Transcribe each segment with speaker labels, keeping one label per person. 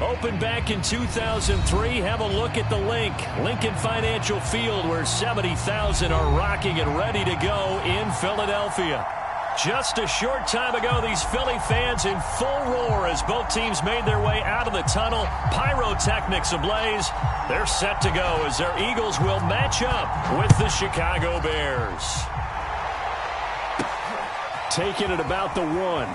Speaker 1: Opened back in 2003, have a look at the Lincoln Financial Field, where 70,000 are rocking and ready to go in Philadelphia. Just a short time ago, these Philly fans in full roar as both teams made their way out of the tunnel. Pyrotechnics ablaze. They're set to go as their Eagles will match up with the Chicago Bears. Taking it about the 1.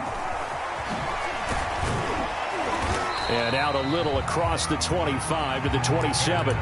Speaker 1: And out a little across the 25 to the 27.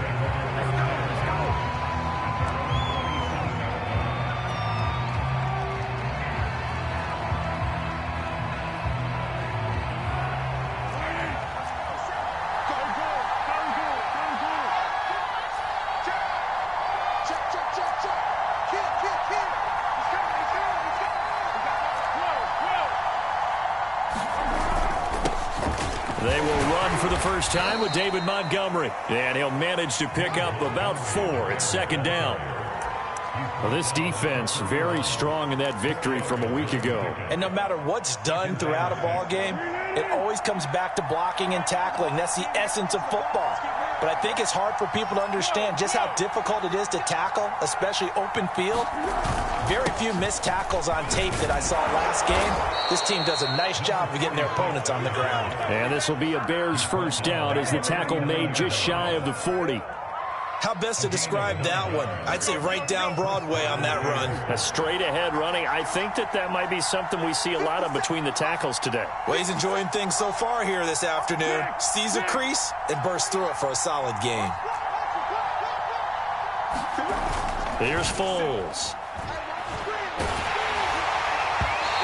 Speaker 1: They will run for the first time with David Montgomery. And he'll manage to pick up about 4 at second down. Well, this defense very strong in that victory from a week ago.
Speaker 2: And no matter what's done throughout a ball game, it always comes back to blocking and tackling. That's the essence of football. But I think it's hard for people to understand just how difficult it is to tackle, especially open field. Very few missed tackles on tape that I saw last game. This team does a nice job of getting their opponents on the ground. And this will be a Bears first down as the tackle made just shy of the 40. How best to describe that one? I'd say right down Broadway on that run.
Speaker 1: A straight ahead running. I think that might be something we see a lot of between the tackles today.
Speaker 2: Well, he's enjoying things so far here this afternoon. Sees a crease and bursts through it for a solid gain.
Speaker 1: Here's Foles.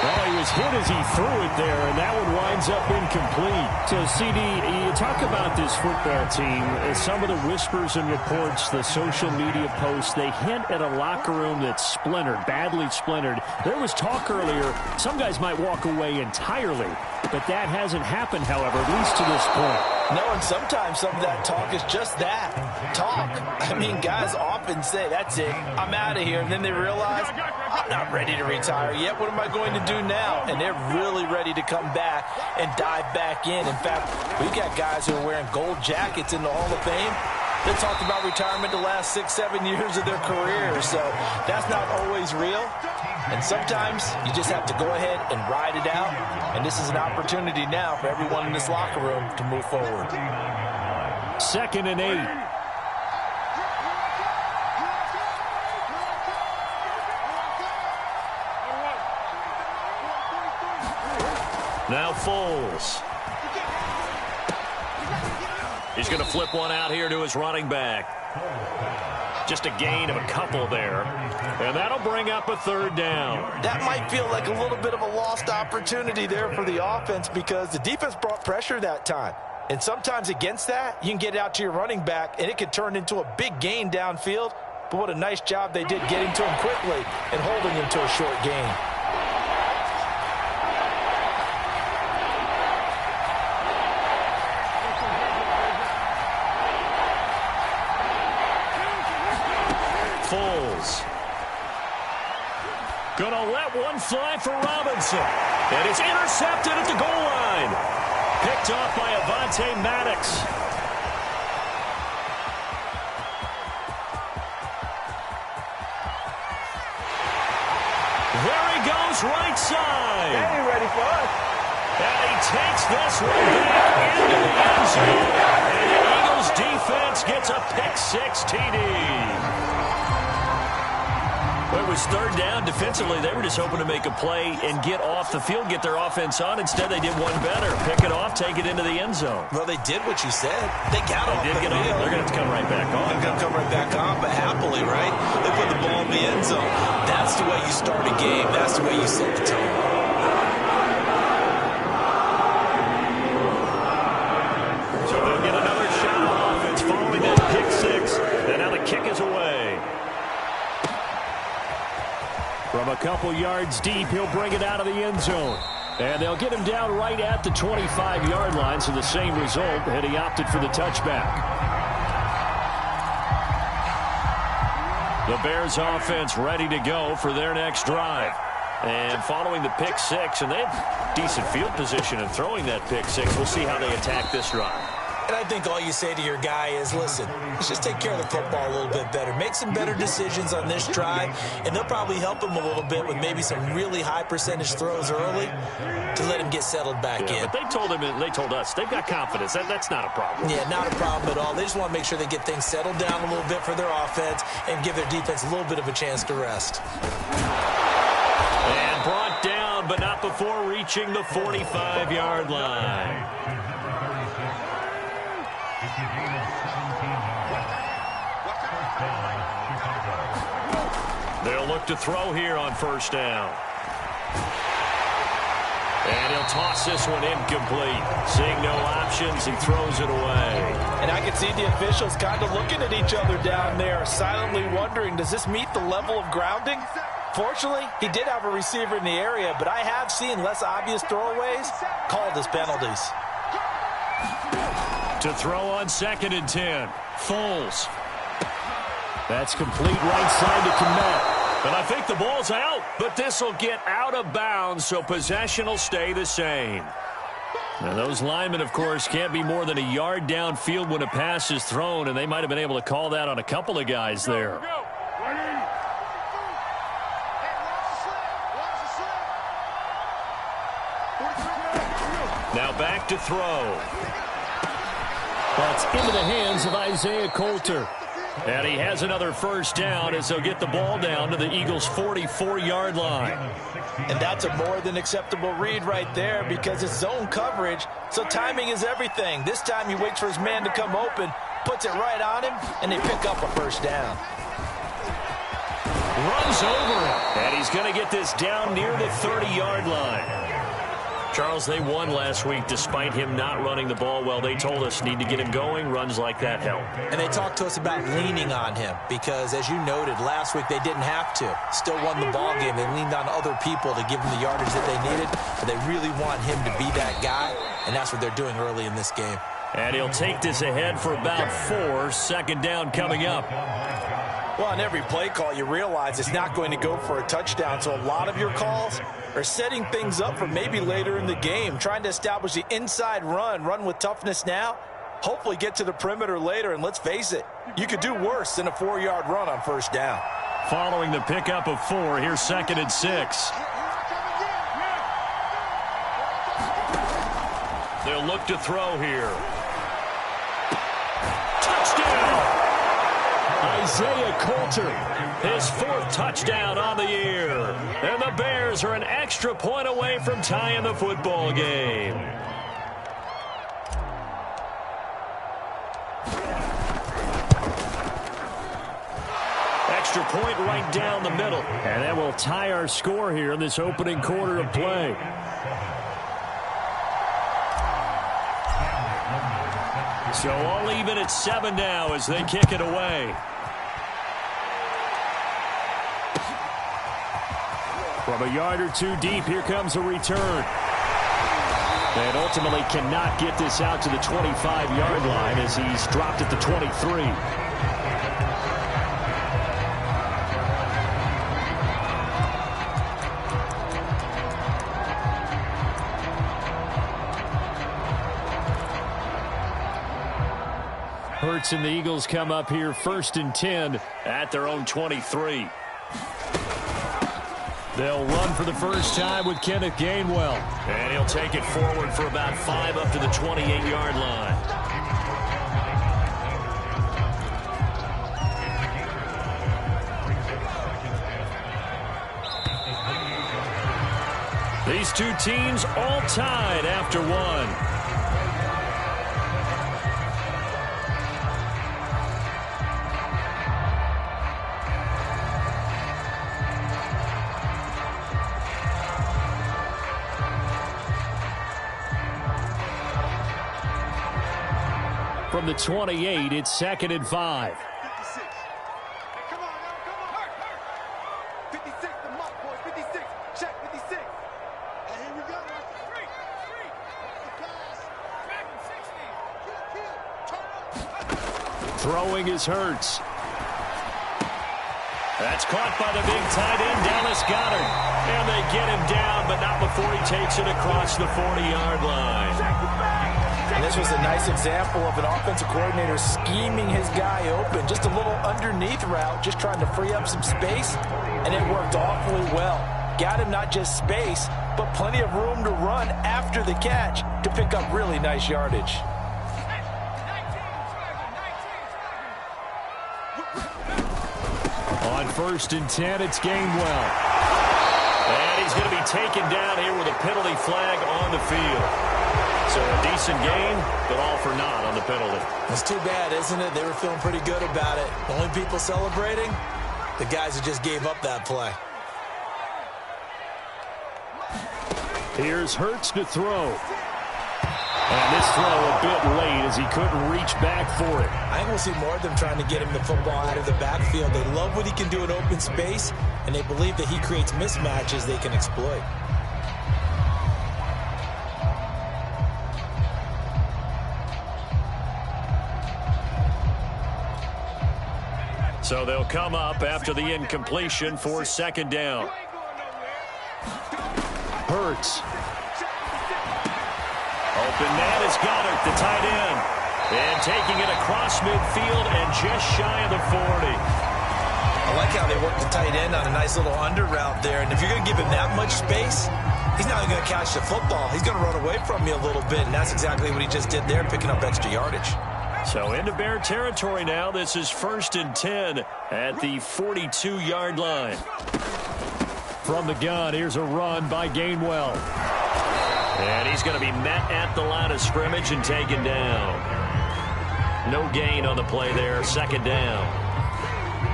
Speaker 1: Well, he was hit as he threw it there, and that one winds up incomplete. So, CD, you talk about this football team, some of the whispers and reports, the social media posts, they hint at a locker room that's splintered, badly splintered. There was talk earlier, some guys might walk away entirely, but that hasn't happened, however, at least to this point.
Speaker 2: No, and sometimes some of that talk is just that, talk. I mean, guys often say, that's it, I'm out of here, and then they realize, I'm not ready to retire yet. What am I going to do now? And they're really ready to come back and dive back in. In fact, we've got guys who are wearing gold jackets in the Hall of Fame. They talked about retirement the last 6-7 years of their career, so that's not always real. And sometimes you just have to go ahead and ride it out. And this is an opportunity now for everyone in this locker room to move forward.
Speaker 1: 2nd and 8. Now Foles. He's going to flip one out here to his running back. Just a gain of a couple there. And that'll bring up a 3rd down.
Speaker 2: That might feel like a little bit of a lost opportunity there for the offense because the defense brought pressure that time. And sometimes against that, you can get it out to your running back, and it could turn into a big gain downfield. But what a nice job they did getting to him quickly and holding him to a short gain.
Speaker 1: Foles. Gonna let one fly for Robinson. And it's intercepted at the goal line. Picked off by Avonte Maddox. There he goes, right side.
Speaker 3: Hey, ready for us.
Speaker 1: And he takes this one back into the end zone. And the Eagles defense gets a pick-6 TD. Well, it was 3rd down. Defensively, they were just hoping to make a play and get off the field, get their offense on. Instead, they did one better. Pick it off, take it into the end zone.
Speaker 2: Well, they did what you said. They got off the field.
Speaker 1: They're going to have to come right back on.
Speaker 2: They're going to come right back on, but happily, right? They put the ball in the end zone. That's the way you start a game. That's the way you set the tone.
Speaker 1: So they'll get another shot on offense following that pick-6. And now the kick is away. From a couple yards deep, he'll bring it out of the end zone. And they'll get him down right at the 25-yard line, so the same result, and he opted for the touchback. The Bears offense ready to go for their next drive. And following the pick-6, and they have decent field position in throwing that pick-6. We'll see how they attack this drive.
Speaker 2: And I think all you say to your guy is, listen, let's just take care of the football a little bit better. Make some better decisions on this drive, and they'll probably help him a little bit with maybe some really high percentage throws early to let him get settled back in.
Speaker 1: But they told us they've got confidence. That's not a problem.
Speaker 2: Yeah, not a problem at all. They just want to make sure they get things settled down a little bit for their offense and give their defense a little bit of a chance to rest.
Speaker 1: And brought down, but not before reaching the 45-yard line. They'll look to throw here on first down. And he'll toss this one incomplete. Seeing no options, he throws it away.
Speaker 2: And I can see the officials kind of looking at each other down there, silently wondering, does this meet the level of grounding? Fortunately, he did have a receiver in the area, but I have seen less obvious throwaways called as penalties.
Speaker 1: To throw on 2nd and 10. Foles. That's complete right side to Kmet. And I think the ball's out, but this will get out of bounds, so possession will stay the same. Now, those linemen, of course, can't be more than a yard downfield when a pass is thrown, and they might have been able to call that on a couple of guys there. Now back to throw. That's into the hands of Isaiah Coulter. And he has another first down as they'll get the ball down to the Eagles' 44-yard line.
Speaker 2: And that's a more than acceptable read right there because it's zone coverage, so timing is everything. This time he waits for his man to come open, puts it right on him, and they pick up a first down.
Speaker 1: Runs over it. And he's going to get this down near the 30-yard line. Charles, they won last week despite him not running the ball well. They told us need to get him going. Runs like that help.
Speaker 2: And they talked to us about leaning on him because, as you noted, last week they didn't have to. Still won the ball game. They leaned on other people to give them the yardage that they needed, but they really want him to be that guy, and that's what they're doing early in this game.
Speaker 1: And he'll take this ahead for about 4. 2nd down coming up.
Speaker 2: Well, on every play call, you realize it's not going to go for a touchdown, so a lot of your calls are setting things up for maybe later in the game, trying to establish the inside run with toughness now, hopefully get to the perimeter later, and let's face it, you could do worse than a 4-yard run on first down.
Speaker 1: Following the pickup of 4, here's 2nd and 6. They'll look to throw here. Touchdown! Isaiah Coulter, his 4th touchdown on the year. And the Bears are an extra point away from tying the football game. Extra point right down the middle. And that will tie our score here in this opening quarter of play. So all even at 7 now as they kick it away. From a yard or 2 deep, here comes a return. And ultimately cannot get this out to the 25-yard line as he's dropped at the 23. Hurts and the Eagles come up here 1st and 10 at their own 23. They'll run for the first time with Kenneth Gainwell. And he'll take it forward for about 5 up to the 28-yard line. These two teams all tied after 1. From the 28, it's 2nd and 5.
Speaker 3: 56. Come on, come on. 56, the mark, boys. 56. Check 56. And here we go. 3.
Speaker 1: Throwing is Hurts. That's caught by the big tight end, Dallas Goedert. And they get him down, but not before he takes it across the 40-yard line.
Speaker 2: And this was a nice example of an offensive coordinator scheming his guy open. Just a little underneath route, just trying to free up some space, and it worked awfully well. Got him not just space, but plenty of room to run after the catch to pick up really nice yardage.
Speaker 1: On 1st and 10, it's Gainwell. And he's going to be taken down here with a penalty flag on the field. So a decent game, but all for naught on the penalty.
Speaker 2: It's too bad, isn't it? They were feeling pretty good about it. The only people celebrating, the guys who just gave up that play.
Speaker 1: Here's Hurts to throw. And this throw a bit late as he couldn't reach back for it.
Speaker 2: I think we'll see more of them trying to get him the football out of the backfield. They love what he can do in open space, and they believe that he creates mismatches they can exploit.
Speaker 1: So they'll come up after the incompletion for 2nd down. Hurts. Open man is Goddard, the tight end. And taking it across midfield and just shy of the 40.
Speaker 2: I like how they work the tight end on a nice little under route there. And if you're going to give him that much space, he's not going to catch the football. He's going to run away from you a little bit, and that's exactly what he just did there, picking up extra yardage.
Speaker 1: So into Bear territory now. This is 1st and 10 at the 42-yard line. From the gun, here's a run by Gainwell. And he's going to be met at the line of scrimmage and taken down. No gain on the play there, 2nd down.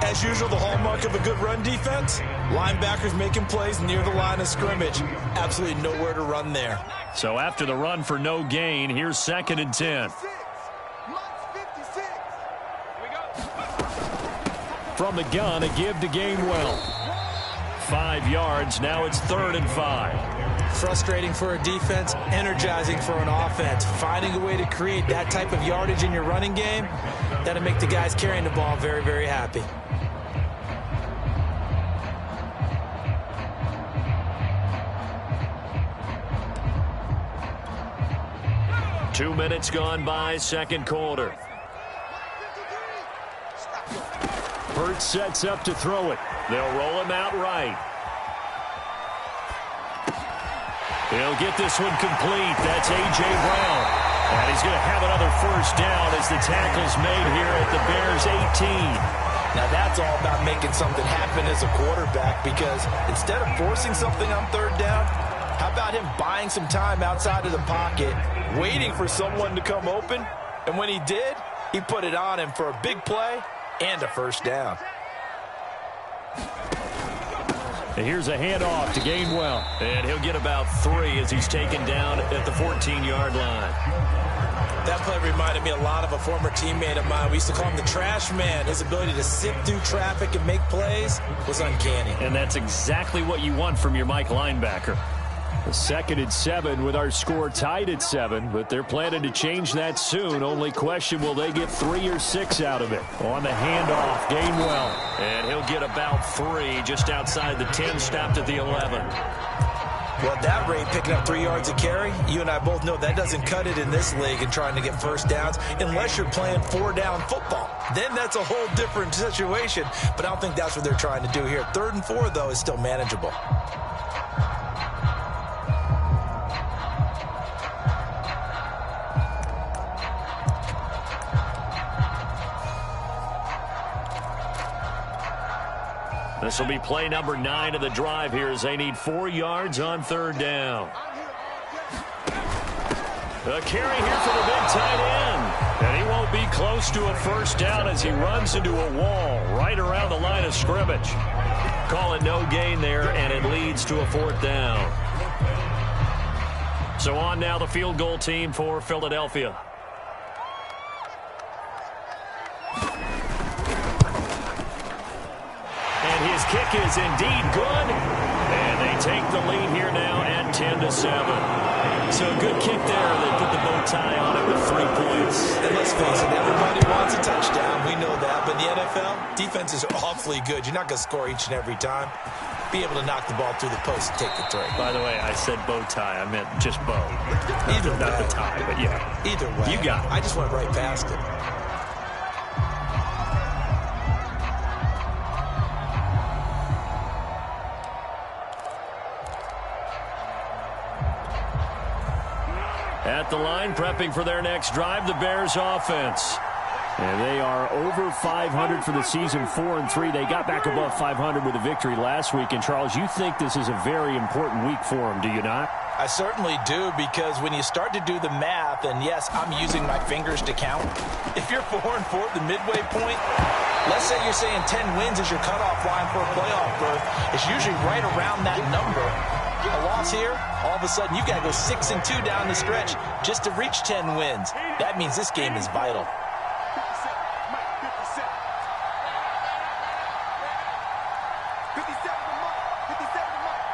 Speaker 2: As usual, the hallmark of a good run defense, linebackers making plays near the line of scrimmage. Absolutely nowhere to run there.
Speaker 1: So after the run for no gain, here's 2nd and 10. From the gun, a give to Gainwell. 5 yards, now it's 3rd and 5.
Speaker 2: Frustrating for a defense, energizing for an offense. Finding a way to create that type of yardage in your running game, that'll make the guys carrying the ball very, very happy.
Speaker 1: Two minutes gone by, 2nd quarter. Hurts sets up to throw it. They'll roll him out right. He'll get this one complete. That's A.J. Brown. And he's going to have another 1st down as the tackle's made here at the Bears' 18.
Speaker 2: Now that's all about making something happen as a quarterback, because instead of forcing something on 3rd down, how about him buying some time outside of the pocket, waiting for someone to come open, and when he did, he put it on him for a big play and a 1st down.
Speaker 1: And here's a handoff to Gainwell. And he'll get about 3 as he's taken down at the 14-yard line.
Speaker 2: That play reminded me a lot of a former teammate of mine. We used to call him the trash man. His ability to sift through traffic and make plays was uncanny.
Speaker 1: And that's exactly what you want from your Mike linebacker. The 2nd and 7 with our score tied at 7, but they're planning to change that soon. Only question, will they get 3 or 6 out of it? On the handoff, Gainwell. And he'll get about 3 just outside the 10, stopped at the 11.
Speaker 2: Well, at that rate, picking up 3 yards a carry, you and I both know that doesn't cut it in this league and trying to get 1st downs unless you're playing 4-down football. Then that's a whole different situation, but I don't think that's what they're trying to do here. 3rd and 4, though, is still manageable.
Speaker 1: This will be play number 9 of the drive here as they need 4 yards on 3rd down. A carry here for the big tight end. And he won't be close to a 1st down as he runs into a wall right around the line of scrimmage. Call it no gain there, and it leads to a 4th down. So on now the field goal team for Philadelphia. His kick is indeed good, and they take the lead here now at 10-7. So a good kick there. They put the bow tie on it with 3 points.
Speaker 2: And let's face it, everybody wants a touchdown. We know that. But in the NFL, defenses are awfully good. You're not going to score each and every time. be able to knock the ball through the post and take the three.
Speaker 1: By the way, I said bow tie. I meant just bow.
Speaker 2: Either
Speaker 1: not
Speaker 2: way.
Speaker 1: the tie, but yeah.
Speaker 2: Either way.
Speaker 1: You got it.
Speaker 2: I just went right past it.
Speaker 1: At the line, prepping for their next drive, the Bears offense. And they are over 500 for the season, 4-3. They got back above 500 with a victory last week. And, Charles, you think this is a very important week for them, do you not?
Speaker 2: I certainly do, because when you start to do the math, and yes, I'm using my fingers to count. If you're 4-4 at the midway point, let's say you're saying 10 wins is your cutoff line for a playoff berth. It's usually right around that number. A loss here, all of a sudden you've got to go 6-2 down the stretch just to reach 10 wins. That means this game is vital.
Speaker 3: 57, Mike, 57. 57 to Mike, 57 to Mike.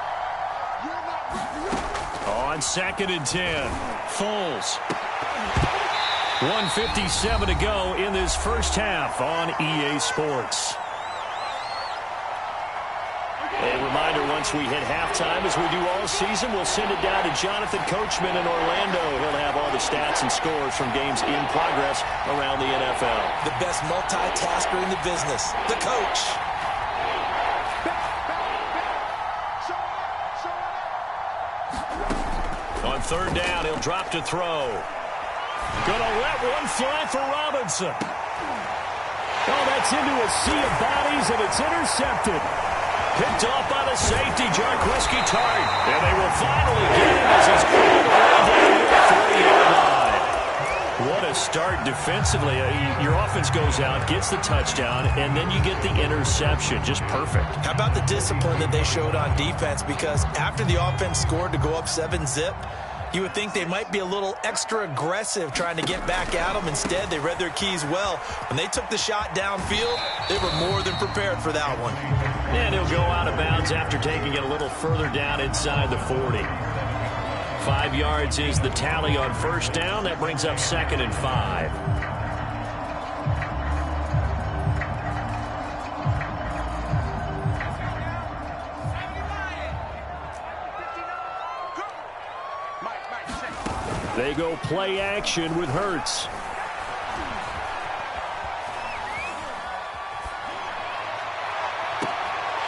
Speaker 3: You're not ready.
Speaker 1: On 2nd and 10, Foles. 1:57 to go in this first half on EA Sports. A reminder, once we hit halftime, as we do all season, we'll send it down to Jonathan Coachman in Orlando. He'll have all the stats and scores from games in progress around the NFL.
Speaker 2: The best multitasker in the business, the coach.
Speaker 1: On 3rd down, he'll drop to throw. Gonna let one fly for Robinson. Oh, that's into a sea of bodies, and it's intercepted. Picked off by the safety, Jarquiski Tart. And they will finally get him as he's crawled away down to the 40-yard line. What a start defensively. Your offense goes out, gets the touchdown, and then you get the interception. Just perfect.
Speaker 2: How about the discipline that they showed on defense? Because after the offense scored to go up 7-zip, you would think they might be a little extra aggressive trying to get back at them. Instead, they read their keys well. When they took the shot downfield, they were more than prepared for that one.
Speaker 1: And he'll go out of bounds after taking it a little further down inside the 40. 5 yards is the tally on 1st down. That brings up 2nd and 5. They go play action with Hurts.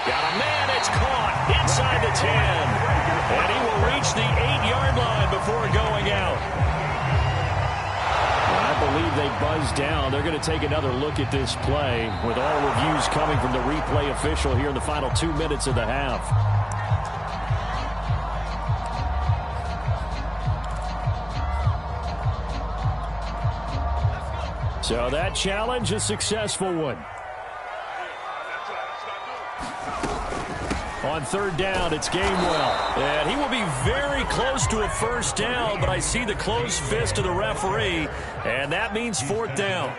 Speaker 1: Got a man, it's caught inside the 10. And he will reach the 8-yard line before going out. I believe they buzzed down. They're going to take another look at this play with all reviews coming from the replay official here in the final 2 minutes of the half. So that challenge, a successful one. On 3rd down, it's Gainwell. And he will be very close to a 1st down, but I see the closed fist of the referee, and that means 4th down.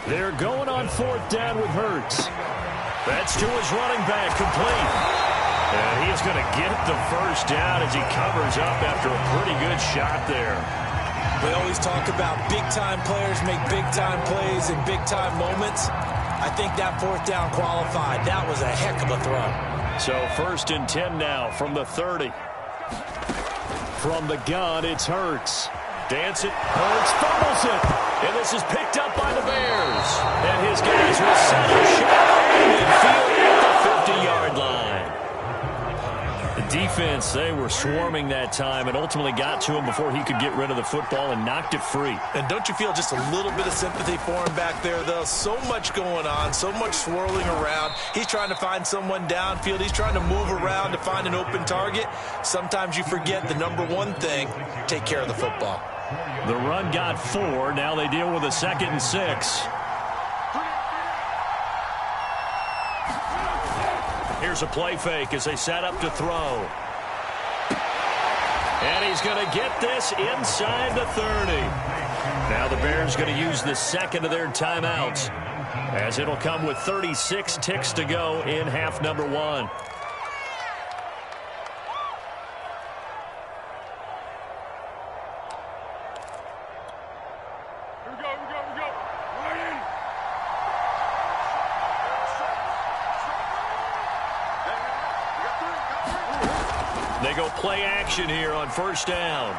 Speaker 1: They're going on 4th down with Hurts. That's to his running back, complete. And he is going to get the 1st down as he covers up after a pretty good shot there.
Speaker 2: We always talk about big-time players make big-time plays in big-time moments. I think that 4th down qualified. That was a heck of a throw.
Speaker 1: So 1st and 10 now from the 30. From the gun, it's Hurts. Dance it. Hurts fumbles it. And this is picked up by the Bears. And his guys will set a shot in midfield at the 50-yard line. The defense, they were swarming that time and ultimately got to him before he could get rid of the football and knocked it free.
Speaker 2: And don't you feel just a little bit of sympathy for him back there, though? So much going on, so much swirling around. He's trying to find someone downfield. He's trying to move around to find an open target. Sometimes you forget the number one thing, take care of the football.
Speaker 1: The run got 4. Now they deal with a 2nd and 6. Here's a play fake as they set up to throw. And he's going to get this inside the 30. Now the Bears going to use the 2nd of their timeouts, as it'll come with 36 ticks to go in half number 1. go play action here on first down.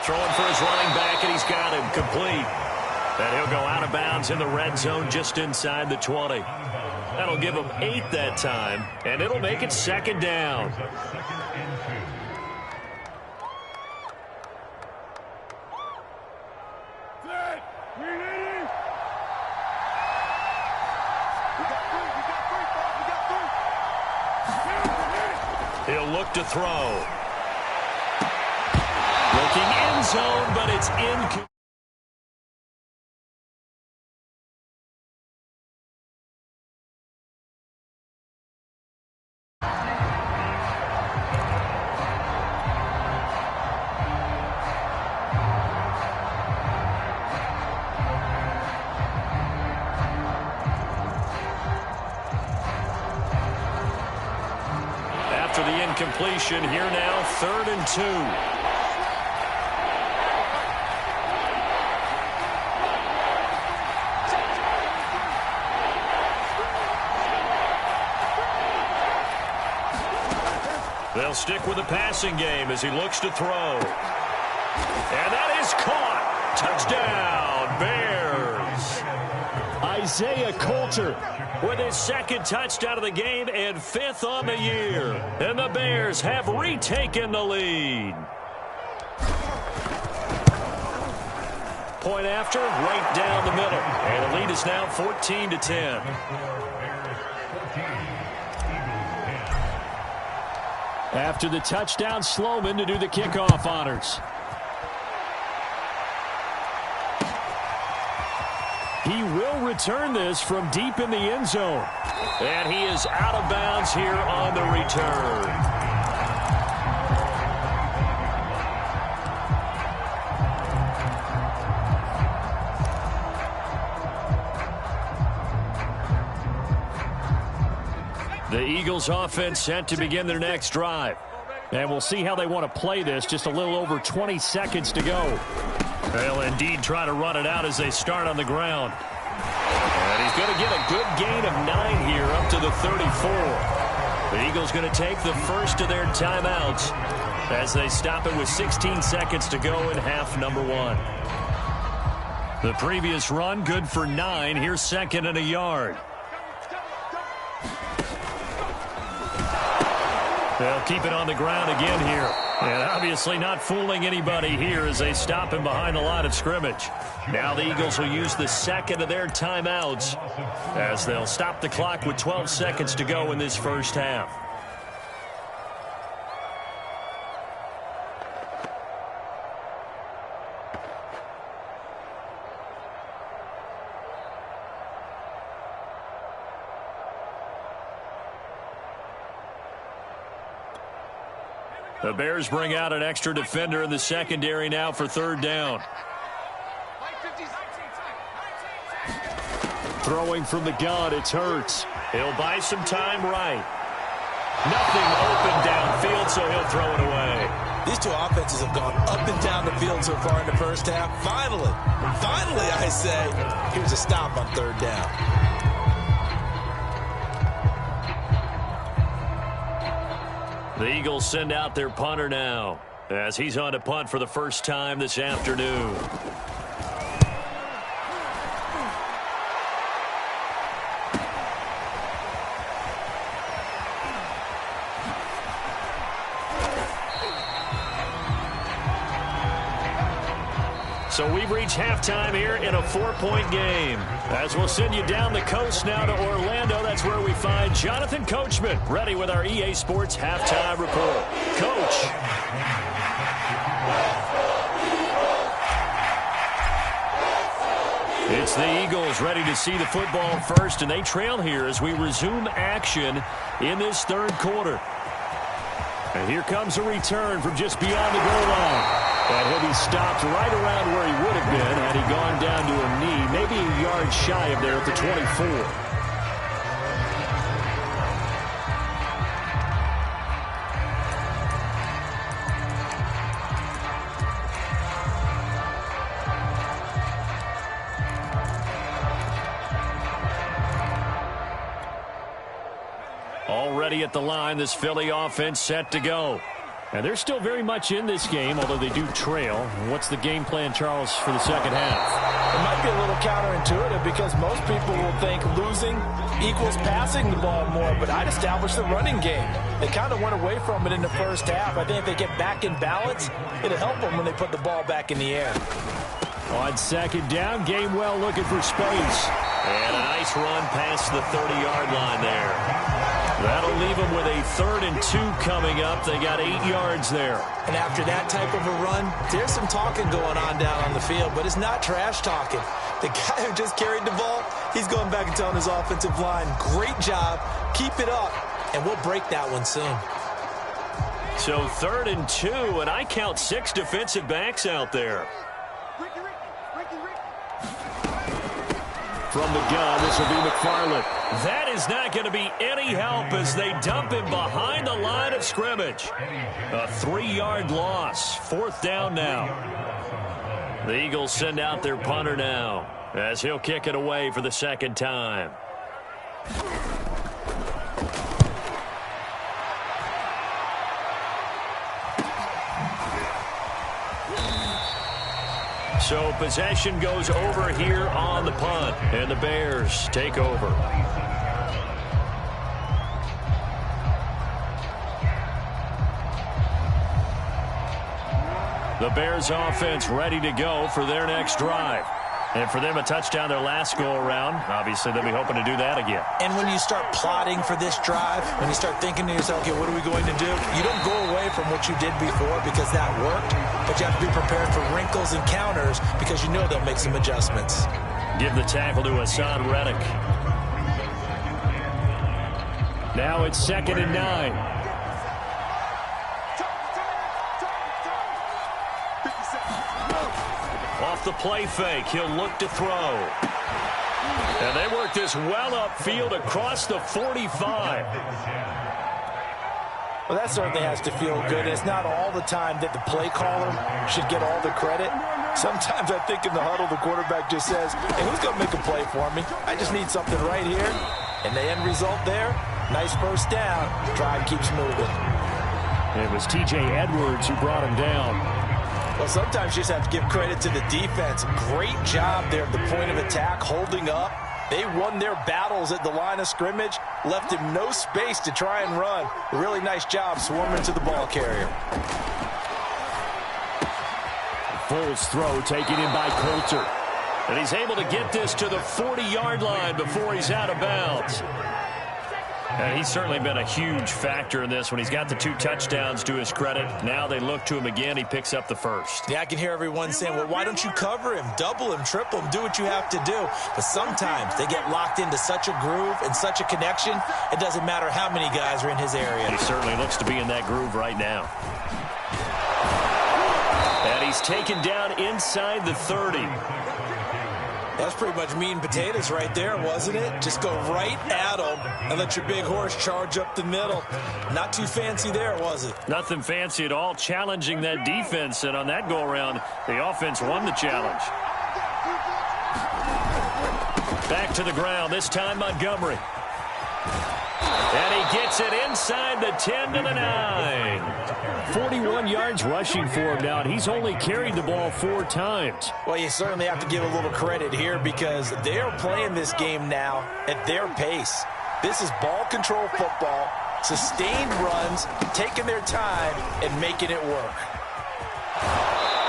Speaker 1: Throwing for his running back, and he's got him complete. And he'll go out of bounds in the red zone just inside the 20. That'll give him 8 that time, and it'll make it second down. He'll look to throw. Looking end zone, but it's incomplete. After the incompletion, here now, 3rd and 2. They'll stick with the passing game as he looks to throw. And that is caught. Touchdown, Bears. Isaiah Coulter with his 2nd touchdown of the game and 5th on the year. And the Bears have retaken the lead. Point after, right down the middle. And the lead is now 14-10. After the touchdown, Sloman to do the kickoff honors. He will return this from deep in the end zone. And he is out of bounds here on the return. The Eagles offense set to begin their next drive. And we'll see how they want to play this. Just a little over 20 seconds to go. They'll indeed try to run it out as they start on the ground. And he's going to get a good gain of 9 here up to the 34. The Eagles going to take the first of their timeouts as they stop it with 16 seconds to go in half number 1. The previous run good for 9. Here's 2nd and a yard. They'll keep it on the ground again here. And obviously not fooling anybody here as they stop him behind the line of scrimmage. Now the Eagles will use the 2nd of their timeouts as they'll stop the clock with 12 seconds to go in this first half. The Bears bring out an extra defender in the secondary now for 3rd down. Throwing from the gun, it's Hurts. He'll buy some time right. Nothing open downfield, so he'll throw it away.
Speaker 2: These two offenses have gone up and down the field so far in the first half. Finally, I say, here's a stop on 3rd down.
Speaker 1: The Eagles send out their punter now as he's on to punt for the first time this afternoon. So we've reached halftime here in a 4-point game. As we'll send you down the coast now to Orlando, that's where we find Jonathan Coachman, ready with our EA Sports Halftime Report. Coach. It's the Eagles ready to see the football first, and they trail here as we resume action in this 3rd quarter. And here comes a return from just beyond the goal line. And he'll be stopped right around where he would have been had he gone down to a knee, maybe a yard shy of there at the 24. Already ready at the line. This Philly offense set to go. And they're still very much in this game, although they do trail. What's the game plan, Charles, for the second half?
Speaker 2: It might be a little counterintuitive because most people will think losing equals passing the ball more, but I'd establish the running game. They kind of went away from it in the first half. I think if they get back in balance, it'll help them when they put the ball back in the air.
Speaker 1: On second down, Gainwell looking for space. And a nice run past the 30-yard line there. That'll leave them with a 3rd and 2 coming up. They got 8 yards there.
Speaker 2: And after that type of a run, there's some talking going on down on the field, but it's not trash talking. The guy who just carried the ball, he's going back and telling his offensive line, great job, keep it up, and we'll break that one soon.
Speaker 1: So 3rd and 2, and I count 6 defensive backs out there. From the gun, this will be McFarland. That is not going to be any help as they dump him behind the line of scrimmage. A 3-yard loss. 4th down now. The Eagles send out their punter now as he'll kick it away for the second time. So possession goes over here on the punt, and the Bears take over. The Bears offense ready to go for their next drive. And for them, a touchdown their last go-around. Obviously, they'll be hoping to do that again.
Speaker 2: And when you start plotting for this drive, when you start thinking to yourself, okay, what are we going to do? You don't go away from what you did before because that worked, but you have to be prepared for wrinkles and counters because you know they'll make some adjustments.
Speaker 1: Give the tackle to Hassan Reddick. Now it's 2nd and 9. Off the play fake, he'll look to throw. And they work this well upfield across the 45.
Speaker 2: Well, that certainly has to feel good. It's not all the time that the play caller should get all the credit. Sometimes I think in the huddle, the quarterback just says, hey, who's going to make a play for me? I just need something right here. And the end result there, nice first down. Drive keeps moving.
Speaker 1: It was T.J. Edwards who brought him down.
Speaker 2: Well, sometimes you just have to give credit to the defense. Great job there at the point of attack, holding up. They won their battles at the line of scrimmage, left him no space to try and run. A really nice job swarming to the ball carrier.
Speaker 1: Foles' throw taken in by Coulter. And he's able to get this to the 40-yard line before he's out of bounds. And he's certainly been a huge factor in this when he's got the 2 touchdowns to his credit. Now they look to him again. He picks up the first.
Speaker 2: Yeah, I can hear everyone saying, well, why don't you cover him, double him, triple him, do what you have to do. But sometimes they get locked into such a groove and such a connection, it doesn't matter how many guys are in his area.
Speaker 1: He certainly looks to be in that groove right now. And he's taken down inside the 30.
Speaker 2: That's pretty much meat and potatoes right there, wasn't it? Just go right at him and let your big horse charge up the middle. Not too fancy there, was it?
Speaker 1: Nothing fancy at all, challenging that defense. And on that go-around, the offense won the challenge. Back to the ground, this time Montgomery. And he gets it inside the 10 to the 9. 41 yards rushing for him now, and he's only carried the ball 4 times.
Speaker 2: Well, you certainly have to give a little credit here because they're playing this game now at their pace. This is ball control football, sustained runs, taking their time, and making it work.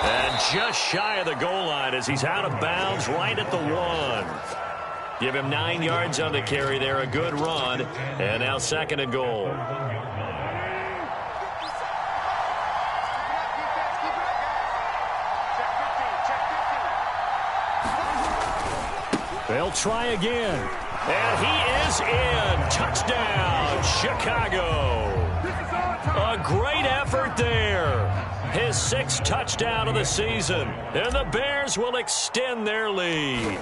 Speaker 1: And just shy of the goal line as he's out of bounds right at the 1. Give him 9 yards on the carry there, a good run. And now 2nd and goal. They'll try again. And he is in. Touchdown, Chicago. A great effort there. His 6th touchdown of the season. And the Bears will extend their lead.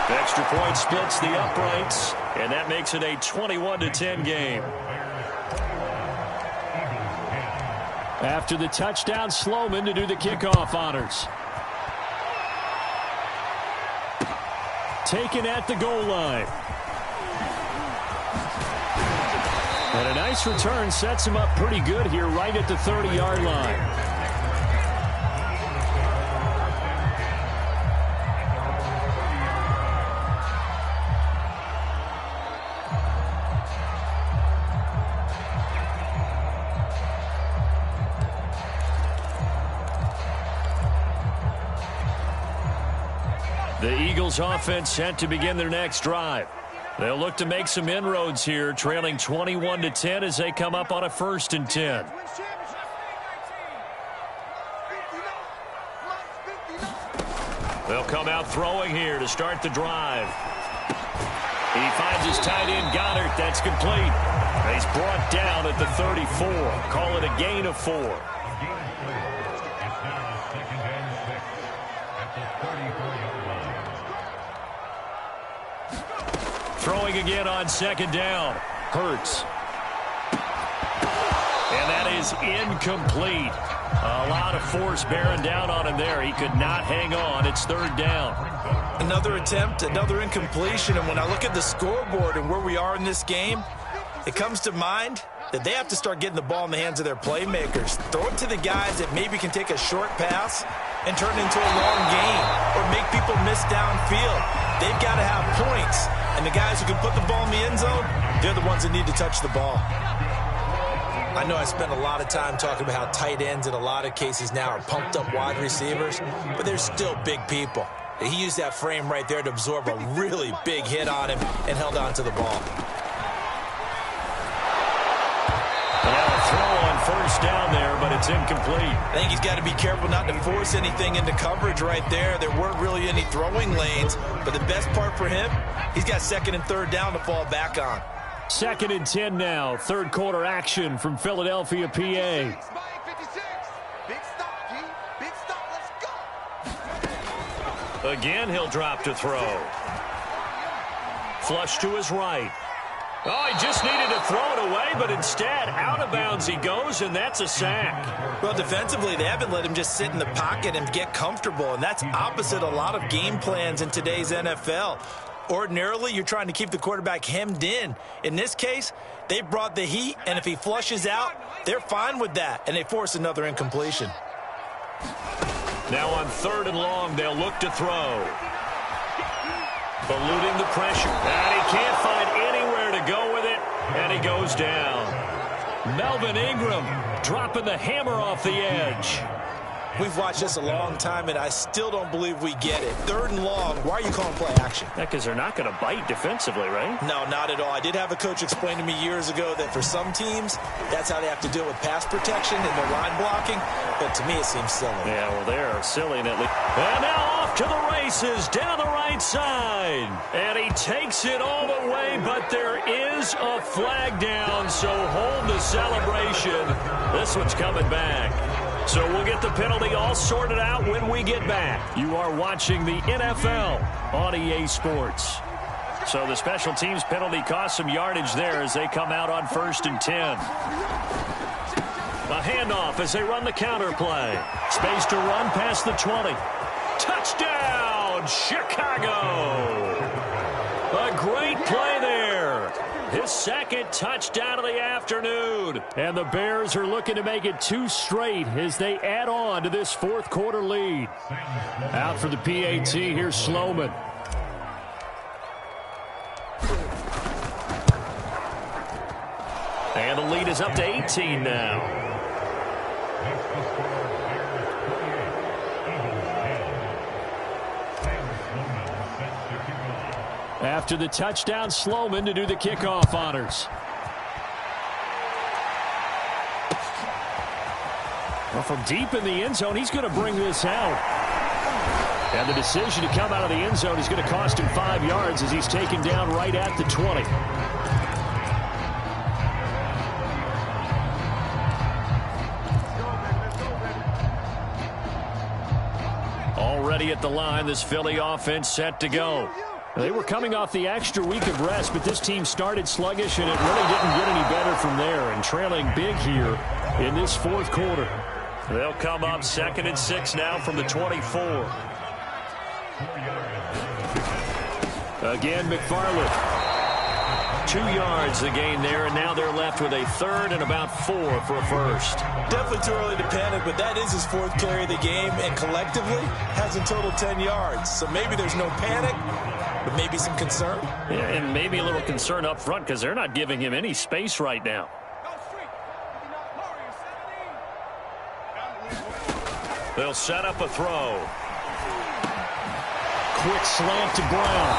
Speaker 1: Extra point splits the uprights, and that makes it a 21-10 game. After the touchdown, Sloman to do the kickoff honors. Taken at the goal line. And a nice return sets him up pretty good here right at the 30-yard line. The Eagles offense set to begin their next drive. They'll look to make some inroads here, trailing 21-10 as they come up on a 1st and 10. They'll come out throwing here to start the drive. He finds his tight end Goddard. That's complete. He's brought down at the 34. Call it a gain of 4. Throwing again on 2nd down. Hurts. And that is incomplete. A lot of force bearing down on him there. He could not hang on. It's 3rd down.
Speaker 2: Another attempt, another incompletion. And when I look at the scoreboard and where we are in this game, it comes to mind that they have to start getting the ball in the hands of their playmakers. Throw it to the guys that maybe can take a short pass and turn it into a long game or make people miss downfield. They've got to have points. And the guys who can put the ball in the end zone, they're the ones that need to touch the ball. I know I spent a lot of time talking about how tight ends in a lot of cases now are pumped up wide receivers, but they're still big people. He used that frame right there to absorb a really big hit on him and held on to the ball.
Speaker 1: Now a throw on 1st down there, but it's incomplete.
Speaker 2: I think he's got to be careful not to force anything into coverage right there. There weren't really any throwing lanes, but the best part for him, he's got 2nd and 3rd down to fall back on.
Speaker 1: 2nd and 10 now. 3rd quarter action from Philadelphia, PA.
Speaker 3: Big stop, G. Big stop. Let's go.
Speaker 1: Again, he'll drop to throw. Flush to his right. Oh, he just needed to throw it away, but instead, out of bounds he goes, and that's a sack.
Speaker 2: Well, defensively, they haven't let him just sit in the pocket and get comfortable, and that's opposite a lot of game plans in today's NFL. Ordinarily, you're trying to keep the quarterback hemmed in. In this case, they brought the heat, and if he flushes out, they're fine with that, and they force another incompletion.
Speaker 1: Now on 3rd and long, they'll look to throw. Eluding the pressure. And he can't find anywhere to go with it, and he goes down. Melvin Ingram dropping the hammer off the edge.
Speaker 2: We've watched this a long time, and I still don't believe we get it. 3rd and long, why are you calling play action?
Speaker 1: Yeah, because they're not going to bite defensively, right?
Speaker 2: No, not at all. I did have a coach explain to me years ago that for some teams, that's how they have to deal with pass protection and their line blocking. But to me, it seems silly.
Speaker 1: Yeah, well, they're silly. And now off to the races down the right side. And he takes it all the way, but there is a flag down, so hold the celebration. This one's coming back. So we'll get the penalty all sorted out when we get back. You are watching the NFL on EA Sports. So the special teams penalty cost some yardage there as they come out on 1st and 10. A handoff as they run the counter play. Space to run past the 20. Touchdown, Chicago! A great play there. His 2nd touchdown of the afternoon. And the Bears are looking to make it 2 straight as they add on to this 4th quarter lead. Out for the PAT, here's Sloman. And the lead is up to 18 now. After the touchdown, Sloman to do the kickoff honors. Well, from deep in the end zone, he's going to bring this out. And the decision to come out of the end zone is going to cost him 5 yards as he's taken down right at the 20. Already at the line, this Philly offense set to go. They were coming off the extra week of rest, but this team started sluggish, and it really didn't get any better from there. And trailing big here in this 4th quarter. They'll come up 2nd and 6 now from the 24. Again, McFarland. 2 yards the gain there, and now they're left with a third and about 4 for a first.
Speaker 2: Definitely too early to panic, but that is his 4th carry of the game, and collectively has in total 10 yards. So maybe there's no panic, but maybe some concern.
Speaker 1: Yeah, and maybe a little concern up front because they're not giving him any space right now. They'll set up a throw. Quick slant to Brown.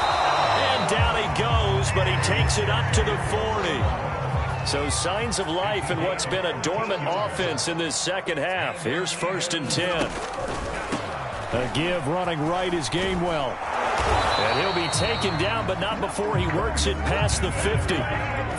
Speaker 1: And down he goes, but he takes it up to the 40. So signs of life in what's been a dormant offense in this second half. Here's 1st and 10. A give running right is Gainwell. And he'll be taken down, but not before he works it past the 50.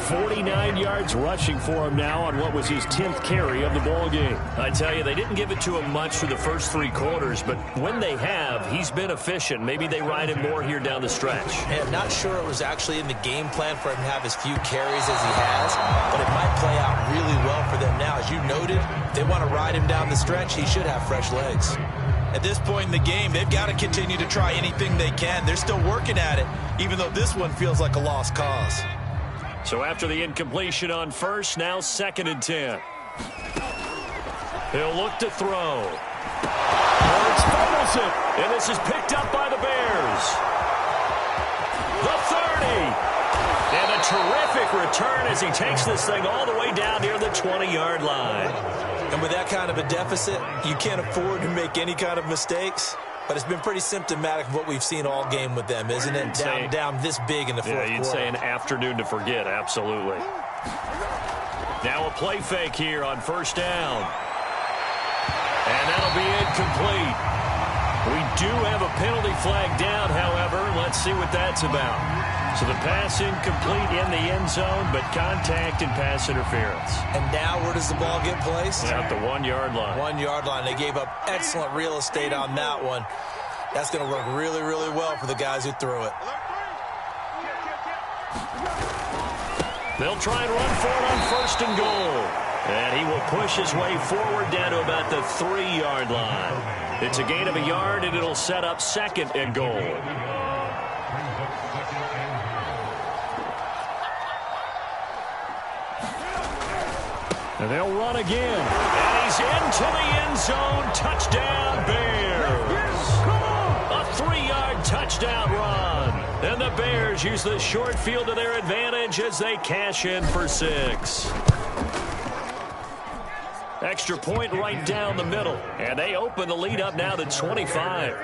Speaker 1: 49 yards rushing for him now on what was his 10th carry of the ball game. I tell you, they didn't give it to him much for the first 3 quarters, but when they have, he's been efficient. Maybe they ride him more here down the stretch.
Speaker 2: Hey, I'm not sure it was actually in the game plan for him to have as few carries as he has, but it might play out really well for them now. As you noted, if they want to ride him down the stretch, he should have fresh legs. At this point in the game, they've got to continue to try anything they can. They're still working at it, even though this one feels like a lost cause.
Speaker 1: So after the incompletion on first, now 2nd and 10. He'll look to throw. Hurts fumbles it, and this is picked up by the Bears. The 30. And a terrific return as he takes this thing all the way down near the 20-yard line.
Speaker 2: And with that kind of a deficit, you can't afford to make any kind of mistakes. But it's been pretty symptomatic of what we've seen all game with them, isn't it? Down this big in the fourth quarter.
Speaker 1: Yeah, you'd say an afternoon to forget, absolutely. Now a play fake here on 1st down. And that'll be incomplete. We do have a penalty flag down, however. Let's see what that's about. So the pass incomplete in the end zone, but contact and pass interference.
Speaker 2: And now where does the ball get placed?
Speaker 1: At the 1-yard line.
Speaker 2: 1-yard line. They gave up excellent real estate on that one. That's going to work really, really well for the guys who threw it.
Speaker 1: They'll try and run for it on 1st and goal. And he will push his way forward down to about the 3-yard line. It's a gain of a yard, and it'll set up 2nd and goal. And they'll run again. And he's into the end zone. Touchdown, Bears. A 3-yard touchdown run. And the Bears use the short field to their advantage as they cash in for 6. Extra point right down the middle. And they open the lead up now to 25.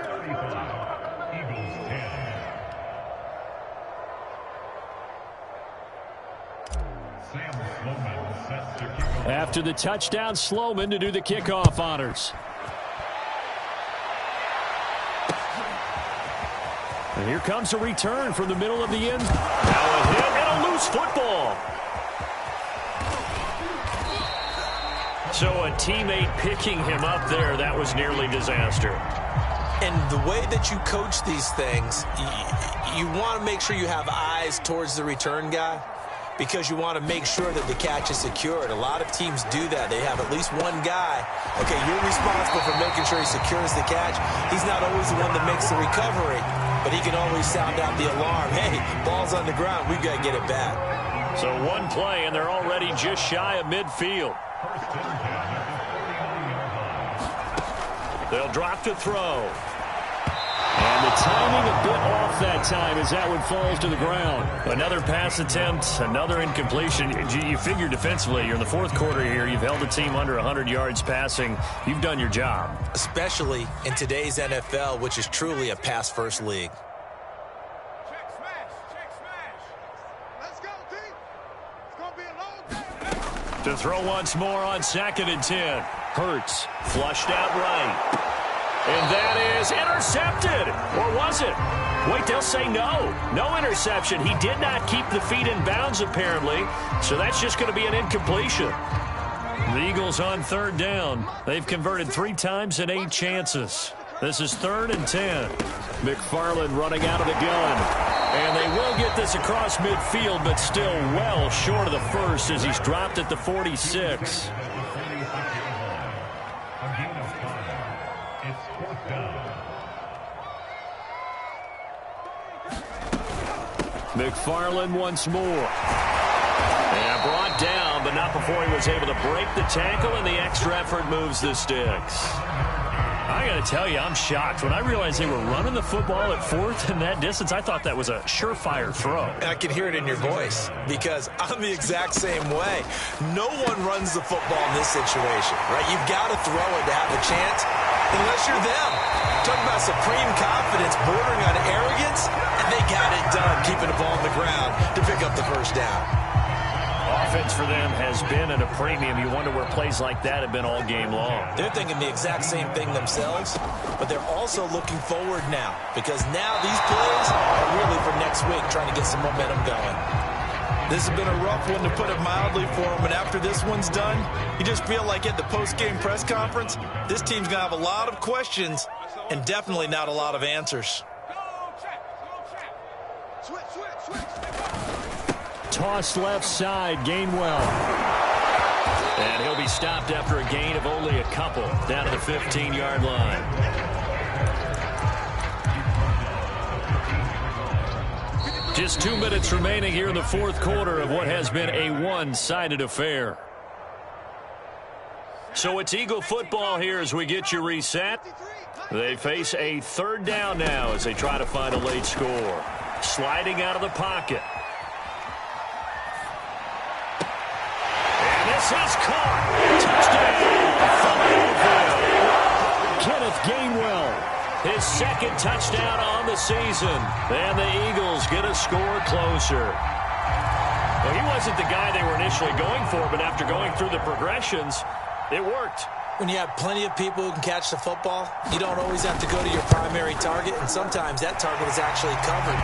Speaker 1: After the touchdown, Sloman to do the kickoff honors. And here comes a return from the middle of the end. Now a hit and a loose football. So a teammate picking him up there, that was nearly disaster.
Speaker 2: And the way that you coach these things, you want to make sure you have eyes towards the return guy, because you want to make sure that the catch is secured. A lot of teams do that. They have at least one guy. Okay, you're responsible for making sure he secures the catch. He's not always the one that makes the recovery, but he can always sound out the alarm. Hey, ball's on the ground. We've got to get it back.
Speaker 1: So one play, and they're already just shy of midfield. They'll drop to throw. And the timing a bit off that time as that one falls to the ground. Another pass attempt, another incompletion. You figure defensively, you're in the 4th quarter here. You've held the team under 100 yards passing. You've done your job.
Speaker 2: Especially in today's NFL, which is truly a pass-first league.
Speaker 3: Check smash. Let's go, team. It's going to be a long day.
Speaker 1: To throw once more on 2nd and 10. Hurts flushed out right. And that is intercepted. Or was it? Wait, they'll say no. No interception. He did not keep the feet in bounds, apparently. So that's just going to be an incompletion. The Eagles on 3rd down. They've converted 3 times in 8 chances. This is 3rd and 10. McFarland running out of the gun. And they will get this across midfield, but still well short of the first as he's dropped at the 46. McFarland once more. And brought down, but not before he was able to break the tackle, and the extra effort moves the sticks. I got to tell you, I'm shocked. When I realized they were running the football at fourth in that distance, I thought that was a surefire throw.
Speaker 2: I can hear it in your voice because I'm the exact same way. No one runs the football in this situation, right? You've got to throw it to have a chance unless you're them. Talking about supreme confidence bordering on arrogance, and they got it done, keeping the ball on the ground to pick up the first down.
Speaker 1: Offense for them has been at a premium. You wonder where plays like that have been all game long.
Speaker 2: They're thinking the exact same thing themselves, but they're also looking forward now because now these plays are really for next week, trying to get some momentum going. This has been a rough one, to put it mildly, for them, and after this one's done, you just feel like at the post-game press conference, this team's going to have a lot of questions and definitely not a lot of answers.
Speaker 1: Toss left side, Gainwell. And he'll be stopped after a gain of only a couple, down to the 15-yard line. Just 2 minutes remaining here in the fourth quarter of what has been a one-sided affair. So it's Eagle football here as we get you reset. They face a third down now as they try to find a late score. Sliding out of the pocket. This is caught. Touchdown. Kenneth Gainwell. His second touchdown on the season. And the Eagles get a score closer. Well, he wasn't the guy they were initially going for, but after going through the progressions, it worked.
Speaker 2: When you have plenty of people who can catch the football, you don't always have to go to your primary target, and sometimes that target is actually covered.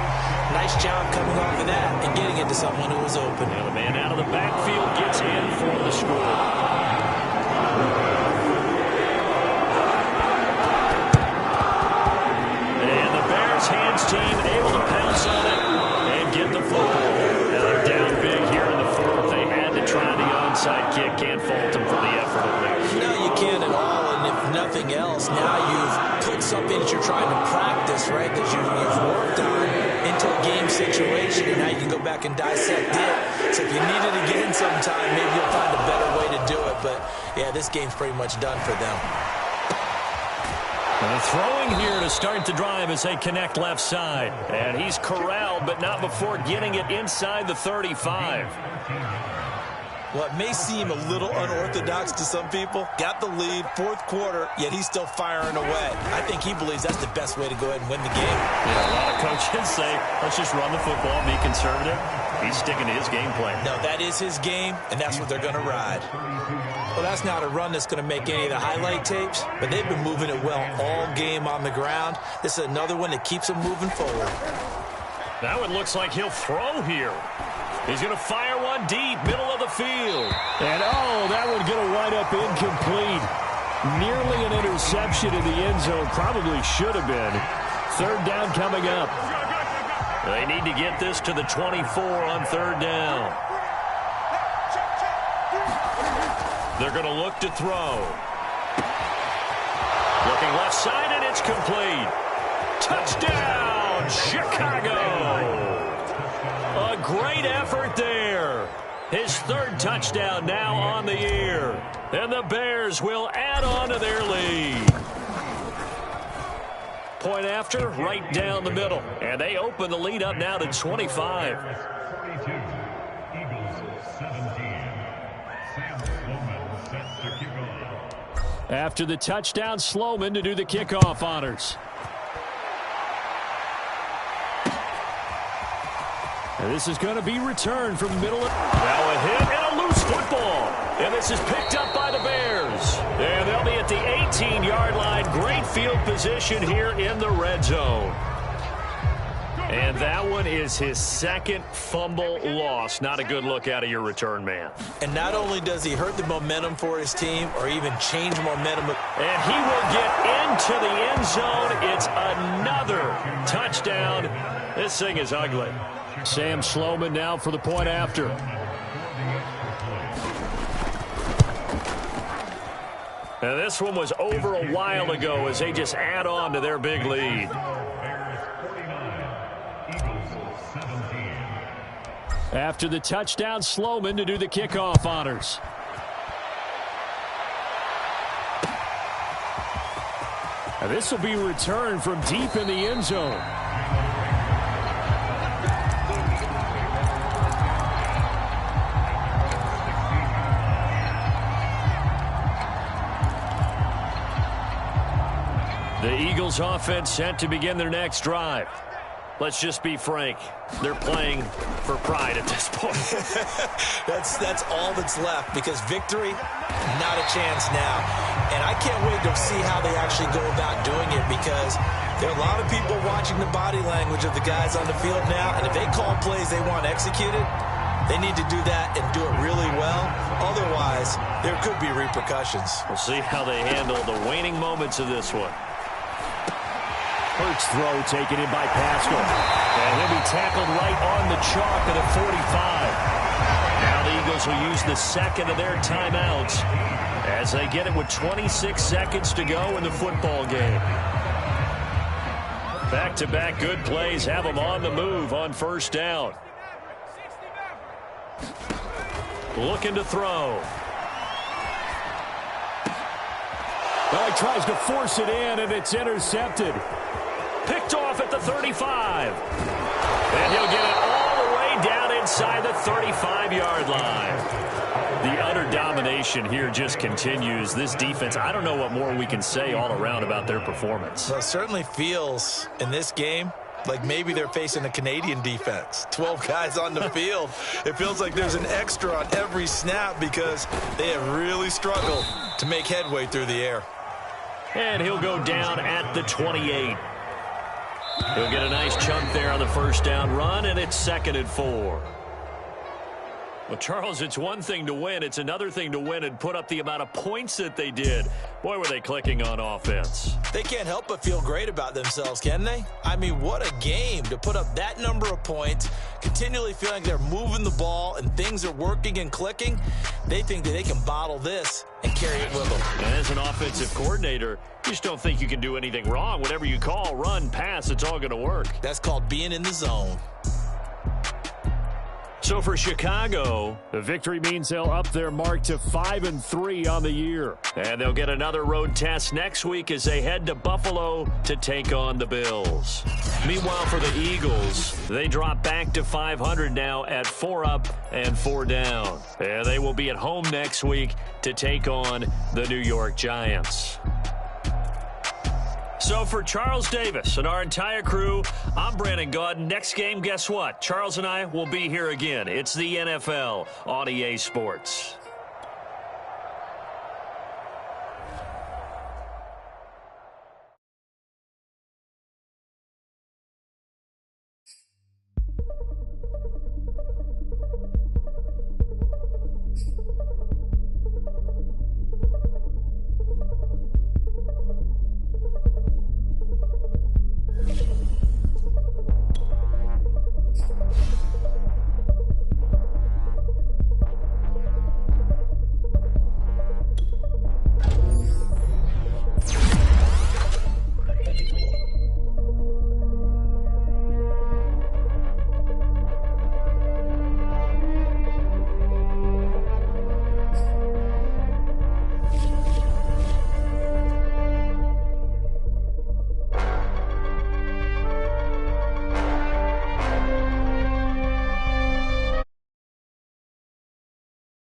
Speaker 2: Nice job coming off of that and getting it to someone who was open.
Speaker 1: And the man out of the backfield gets in for the score. And the Bears hands team able to pounce on it and get the football. Now they're down big here in the fourth. They had to try the onside kick. Can't fault them for the effort at least.
Speaker 2: No, you can't at all, and if nothing else, now you've put something that you're trying to practice, right, that you've worked on into a game situation, and now you can go back and dissect it. So if you need it again sometime, maybe you'll find a better way to do it, but yeah, this game's pretty much done for them.
Speaker 1: And the throwing here to start the drive as they connect left side. And he's corralled, but not before getting it inside the 35.
Speaker 2: Well, it may seem a little unorthodox to some people. Got the lead, fourth quarter, yet he's still firing away. I think he believes that's the best way to go ahead and win the game.
Speaker 1: Yeah, a lot of coaches say, let's just run the football, be conservative. He's sticking to his game plan.
Speaker 2: No, that is his game, and that's what they're going to ride. Well, that's not a run that's going to make any of the highlight tapes, but they've been moving it well all game on the ground. This is another one that keeps them moving forward.
Speaker 1: Now it looks like he'll throw here. He's going to fire one deep, middle of the field. And, oh, that would get a wind up incomplete. Nearly an interception in the end zone. Probably should have been. Third down coming up. They need to get this to the 24 on third down. They're going to look to throw. Looking left side, and it's complete. Touchdown, Chicago. A great effort there. His third touchdown now on the year. And the Bears will add on to their lead. Point after, right down the middle. And they open the lead up now to 25. After the touchdown, Sloman to do the kickoff honors. And this is going to be returned from the middle. Now a hit and a loose football. And this is picked up by the Bears. And they'll be at the 18-yard line. Great field position here in the red zone. And that one is his second fumble loss. Not a good look out of your return man.
Speaker 2: And not only does he hurt the momentum for his team or even change momentum.
Speaker 1: And he will get into the end zone. It's another touchdown. This thing is ugly. Sam Sloman now for the point after. Now this one was over a while ago as they just add on to their big lead. After the touchdown, Sloman to do the kickoff honors. And this will be returned from deep in the end zone. The Eagles offense set to begin their next drive. Let's just be frank. They're playing for pride at this point.
Speaker 2: That's all that's left, because victory, not a chance now. And I can't wait to see how they actually go about doing it, because there are a lot of people watching the body language of the guys on the field now, and if they call plays they want executed, they need to do that and do it really well. Otherwise, there could be repercussions.
Speaker 1: We'll see how they handle the waning moments of this one. Hurts throw taken in by Pascal. And he'll be tackled right on the chalk at a 45. Now the Eagles will use the second of their timeouts as they get it with 26 seconds to go in the football game. Back-to-back good plays have them on the move on first down. Looking to throw. Well, he tries to force it in, and it's intercepted. Picked off at the 35. And he'll get it all the way down inside the 35-yard line. The utter domination here just continues. This defense, I don't know what more we can say all around about their performance.
Speaker 2: Well, it certainly feels in this game like maybe they're facing a Canadian defense. 12 guys on the field. It feels like there's an extra on every snap because they have really struggled to make headway through the air.
Speaker 1: And he'll go down at the 28. He'll get a nice chunk there on the first down run, and it's 2nd and 4. Well, Charles, it's one thing to win. It's another thing to win and put up the amount of points that they did. Boy, were they clicking on offense.
Speaker 2: They can't help but feel great about themselves, can they? I mean, what a game to put up that number of points, continually feeling they're moving the ball and things are working and clicking. They think that they can bottle this and carry it with them.
Speaker 1: And as an offensive coordinator, you just don't think you can do anything wrong. Whatever you call, run, pass, it's all going to work.
Speaker 2: That's called being in the zone.
Speaker 1: So for Chicago, the victory means they'll up their mark to 5-3 on the year. And they'll get another road test next week as they head to Buffalo to take on the Bills. Meanwhile, for the Eagles, they drop back to 500 now at 4 up and 4 down. And they will be at home next week to take on the New York Giants. So for Charles Davis and our entire crew, I'm Brandon Gaudin. Next game, guess what? Charles and I will be here again. It's the NFL on EA Sports.